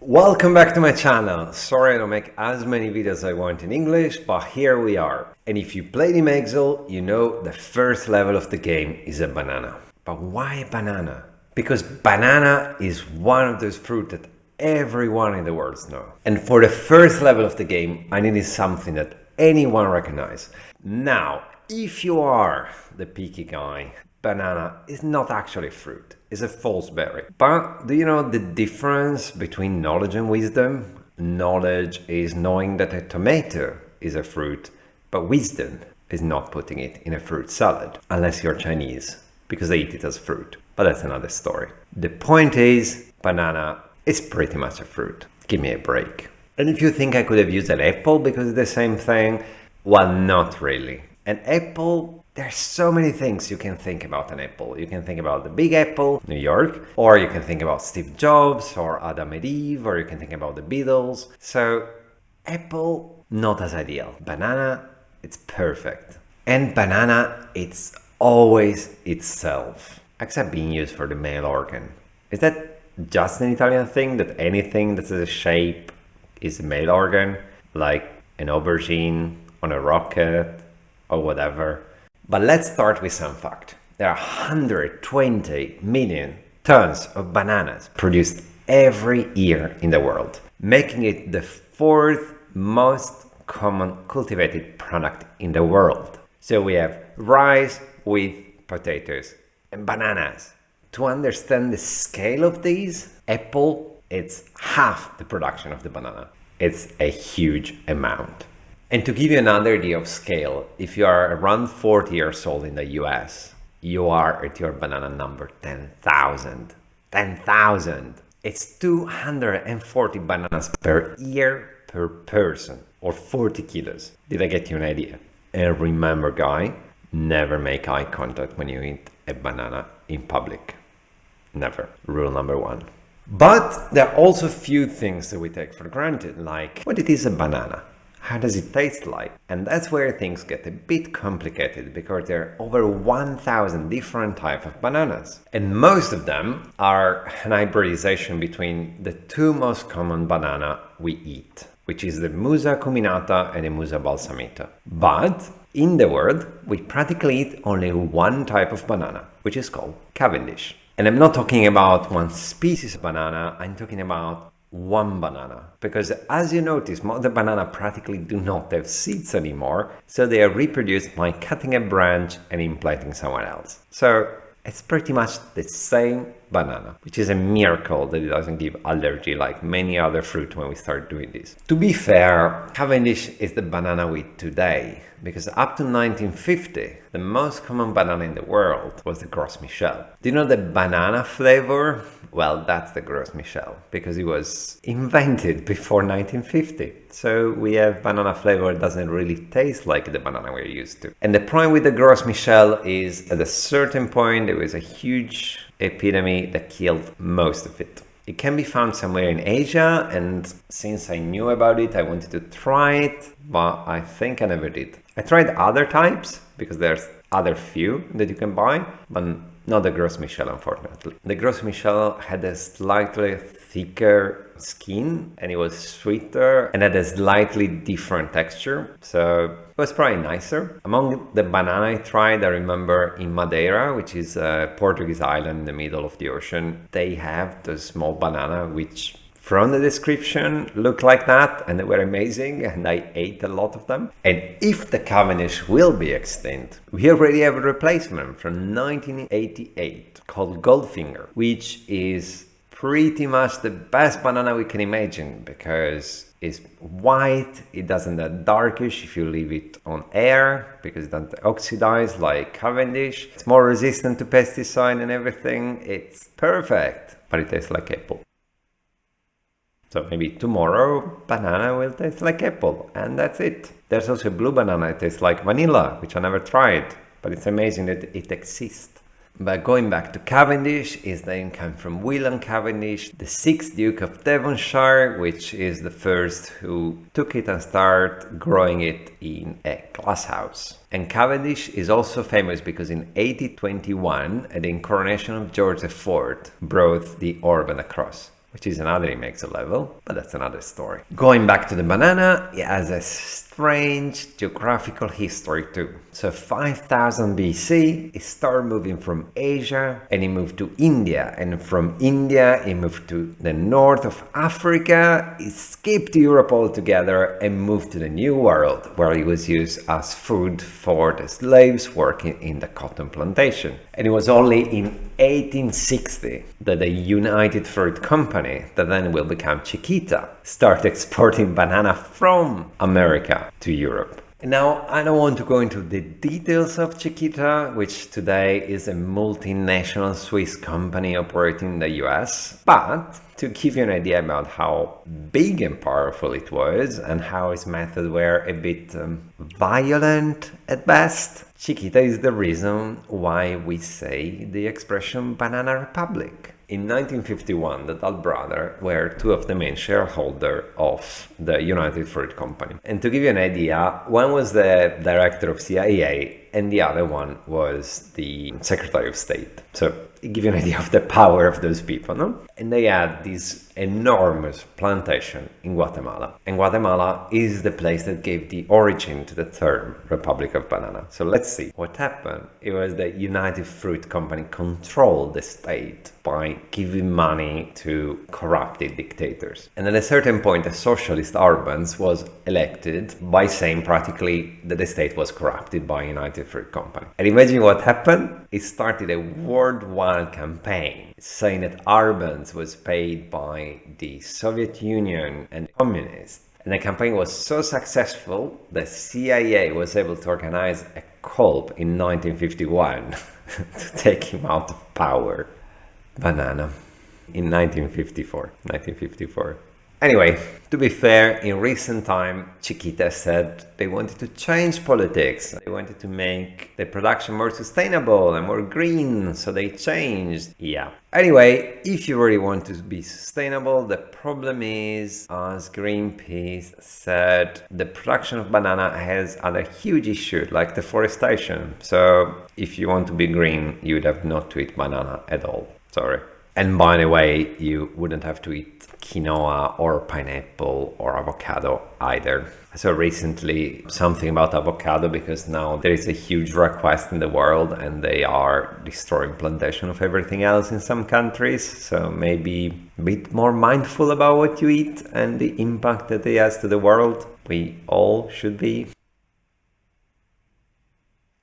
Welcome back to my channel. Sorry I don't make as many videos as I want in English, but here we are. And if you played Imagzle, you know the first level of the game is a banana. But why banana? Because banana is one of those fruit that everyone in the world knows. And for the first level of the game, I needed something that anyone recognizes. Now, if you are the picky guy, banana is not actually fruit. It's a false berry. But do you know the difference between knowledge and wisdom? Knowledge is knowing that a tomato is a fruit, but wisdom is not putting it in a fruit salad, unless you're Chinese, because they eat it as fruit. But that's another story. The point is, banana is pretty much a fruit. Give me a break. And if you think I could have used an apple because it's the same thing, well, not really. An apple, there's so many things you can think about an apple. You can think about the Big Apple, New York, or you can think about Steve Jobs or Adam and Eve, or you can think about the Beatles. So apple, not as ideal. Banana, it's perfect. And banana, it's always itself, except being used for the male organ. Is that just an Italian thing, that anything that's a shape is a male organ, like an aubergine on a rocket or whatever? But let's start with some fact. There are 120 million tons of bananas produced every year in the world, making it the fourth most common cultivated product in the world. So we have rice, wheat, potatoes, and bananas. To understand the scale of these, apple, it's half the production of the banana. It's a huge amount. And to give you another idea of scale, if you are around 40 years old in the US, you are at your banana number 10,000. 10,000! It's 240 bananas per year per person, or 40 kilos. Did I get you an idea? And remember, guy, never make eye contact when you eat a banana in public. Never. Rule number one. But there are also a few things that we take for granted, like what it is a banana. How does it taste like? And that's where things get a bit complicated, because there are over 1,000 different types of bananas. And most of them are an hybridization between the two most common banana we eat, which is the musa acuminata and the musa balsamita. But in the world, we practically eat only one type of banana, which is called Cavendish. And I'm not talking about one species of banana, I'm talking about one banana, because as you notice, the banana practically do not have seeds anymore, so they are reproduced by cutting a branch and implanting somewhere else. So it's pretty much the same banana, which is a miracle that it doesn't give allergy like many other fruit when we start doing this. To be fair, Cavendish is the banana we eat today, because up to 1950, the most common banana in the world was the Gros Michel. Do you know the banana flavor? Well, that's the Gros Michel, because it was invented before 1950. So we have banana flavor that doesn't really taste like the banana we're used to. And the problem with the Gros Michel is at a certain point, there was a huge epidemic that killed most of it. It can be found somewhere in Asia, and since I knew about it, I wanted to try it, but I think I never did. I tried other types, because there's other few that you can buy, but not the Gros Michel, unfortunately. The Gros Michel had a slightly thicker skin, and it was sweeter and had a slightly different texture, so it was probably nicer. Among the banana I tried, I remember in Madeira, which is a Portuguese island in the middle of the ocean, they have the small banana which from the description look like that, and they were amazing, and I ate a lot of them. And if the Cavendish will be extinct, we already have a replacement from 1988 called Goldfinger, which is pretty much the best banana we can imagine, because it's white, it doesn't get darkish if you leave it on air, because it doesn't oxidize like Cavendish. It's more resistant to pesticide and everything. It's perfect, but it tastes like apple. So maybe tomorrow banana will taste like apple, and that's it. There's also a blue banana that tastes like vanilla, which I never tried, but it's amazing that it exists. But going back to Cavendish, his name came from William Cavendish, the 6th Duke of Devonshire, which is the first who took it and started growing it in a glass house. And Cavendish is also famous because in 1821, at the coronation of George IV, brought the orb and the cross. which is another Imagzle level, but that's another story. Going back to the banana, it has a strange geographical history too. So 5000 BC, it started moving from Asia and it moved to India, and from India it moved to the north of Africa, it skipped Europe altogether and moved to the New World, where it was used as food for the slaves working in the cotton plantation. And it was only in 1860 that the United Fruit Company, that then will become Chiquita, started exporting banana from America to Europe. Now, I don't want to go into the details of Chiquita, which today is a multinational Swiss company operating in the US, but to give you an idea about how big and powerful it was and how its methods were a bit violent at best, Chiquita is the reason why we say the expression Banana Republic. In 1951, the Dalt brothers were two of the main shareholders of the United Fruit Company. And to give you an idea, one was the director of CIA and the other one was the Secretary of State. So it gives you an idea of the power of those people, no? And they had this enormous plantation in Guatemala. And Guatemala is the place that gave the origin to the term Republic of Banana. So let's see what happened. It was the United Fruit Company controlled the state by giving money to corrupted dictators. And at a certain point, a socialist Arbenz was elected by saying practically that the state was corrupted by United Fruit Company. And imagine what happened. It started a worldwide campaign saying that Arbenz was paid by the Soviet Union and communists. And the campaign was so successful that CIA was able to organize a coup in 1951 to take him out of power. Banana. In 1954. Anyway, to be fair, in recent time, Chiquita said they wanted to change politics. They wanted to make the production more sustainable and more green, so they changed. Yeah. Anyway, if you really want to be sustainable, the problem is, as Greenpeace said, the production of banana has other huge issues like deforestation. So if you want to be green, you would have not to eat banana at all. Sorry. And by the way, you wouldn't have to eat quinoa or pineapple or avocado either. I saw recently something about avocado because now there is a huge request in the world and they are destroying plantation of everything else in some countries. So maybe a bit more mindful about what you eat and the impact that it has to the world. We all should be.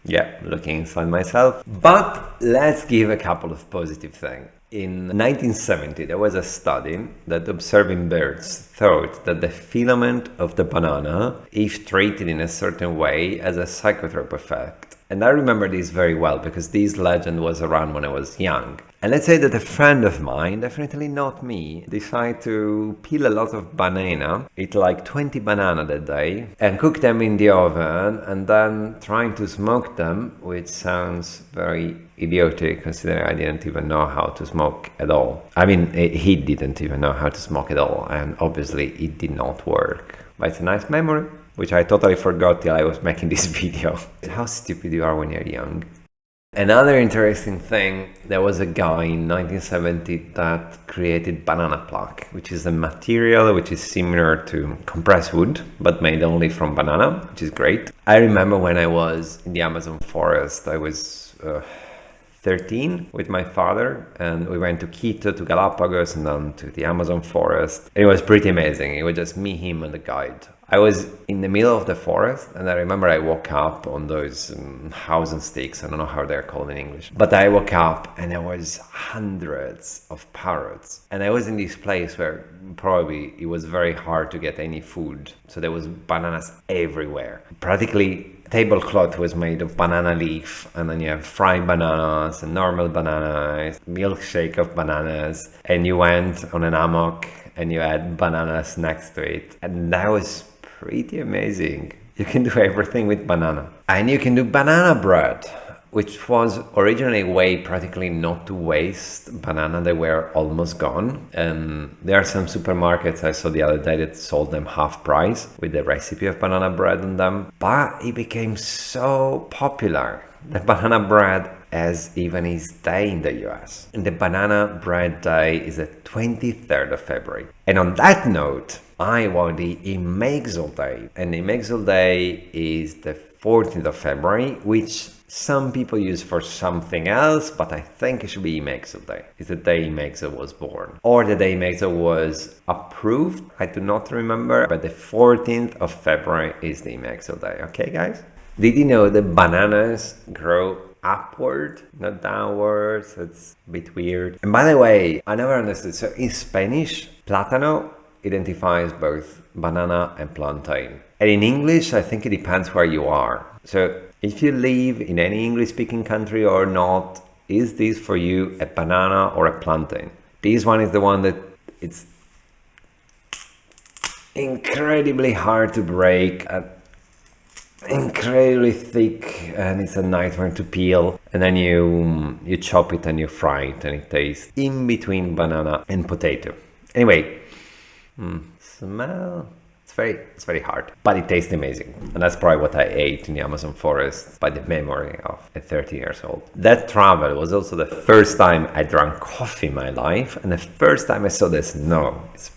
Yeah, looking inside myself. But let's give a couple of positive things. In 1970, there was a study that observing birds thought that the filament of the banana, if treated in a certain way, has a psychotrope effect. And I remember this very well because this legend was around when I was young. And let's say that a friend of mine, definitely not me, decided to peel a lot of banana, eat like 20 banana that day, and cook them in the oven, and then trying to smoke them, which sounds very idiotic considering I didn't even know how to smoke at all. I mean, he didn't even know how to smoke at all, and obviously it did not work. But it's a nice memory, which I totally forgot till I was making this video. How stupid you are when you're young. Another interesting thing, there was a guy in 1970 that created banana plank, which is a material which is similar to compressed wood, but made only from banana, which is great. I remember when I was in the Amazon forest, I was 13 with my father, and we went to Quito, to Galapagos, and then to the Amazon forest. It was pretty amazing. It was just me, him, and the guide. I was in the middle of the forest, and I remember I woke up on those house and sticks. I don't know how they're called in English. But I woke up and there was hundreds of parrots. And I was in this place where probably it was very hard to get any food. So there was bananas everywhere. Practically tablecloth was made of banana leaf, and then you have fried bananas and normal bananas, milkshake of bananas, and you went on an hammock and you had bananas next to it. And that was pretty amazing. You can do everything with banana. And you can do banana bread, which was originally a way practically not to waste banana. They were almost gone. And there are some supermarkets I saw the other day that sold them half price with the recipe of banana bread on them. But it became so popular. The banana bread as even is day in the US. And the banana bread day is the 23rd of February. And on that note, I want the Imagzle day. And Imagzle day is the 14th of February, which some people use for something else, but I think it should be Imagzle day. It's the day Imagzle was born. Or the day Imagzle was approved. I do not remember, but the 14th of February is the Imagzle day. Okay, guys? Did you know that bananas grow upward, not downwards? It's a bit weird. And by the way, I never understood. So in Spanish, plátano identifies both banana and plantain. And in English, I think it depends where you are. So if you live in any English-speaking country or not, is this for you a banana or a plantain? This one is the one that it's incredibly hard to break, incredibly thick, and it's a nightmare to peel. And then you chop it and you fry it, and it tastes in between banana and potato. Anyway, smell. It's very hard, but it tastes amazing. And that's probably what I ate in the Amazon forest by the memory of a 30 years old. That travel was also the first time I drank coffee in my life, and the first time I saw the snow. It's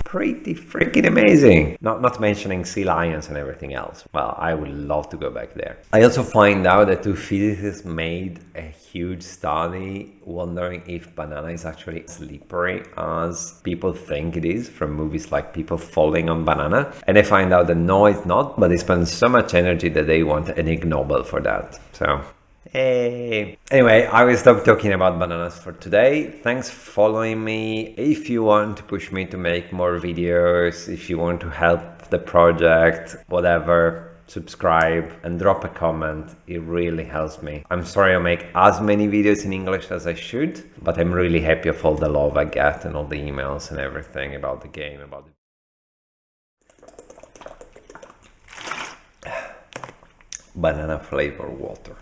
pretty freaking amazing. Not mentioning sea lions and everything else. Well, I would love to go back there. I also find out that two physicists made a huge study wondering if banana is actually as slippery as people think it is from movies like people falling on banana. And I find out that no, it's not, but they spend so much energy that they want an Ig Nobel for that. So hey. Anyway, I will stop talking about bananas for today. Thanks for following me. If you want to push me to make more videos, if you want to help the project, whatever, subscribe and drop a comment. It really helps me. I'm sorry I make as many videos in English as I should, but I'm really happy of all the love I get and all the emails and everything about the game, about the banana flavor water.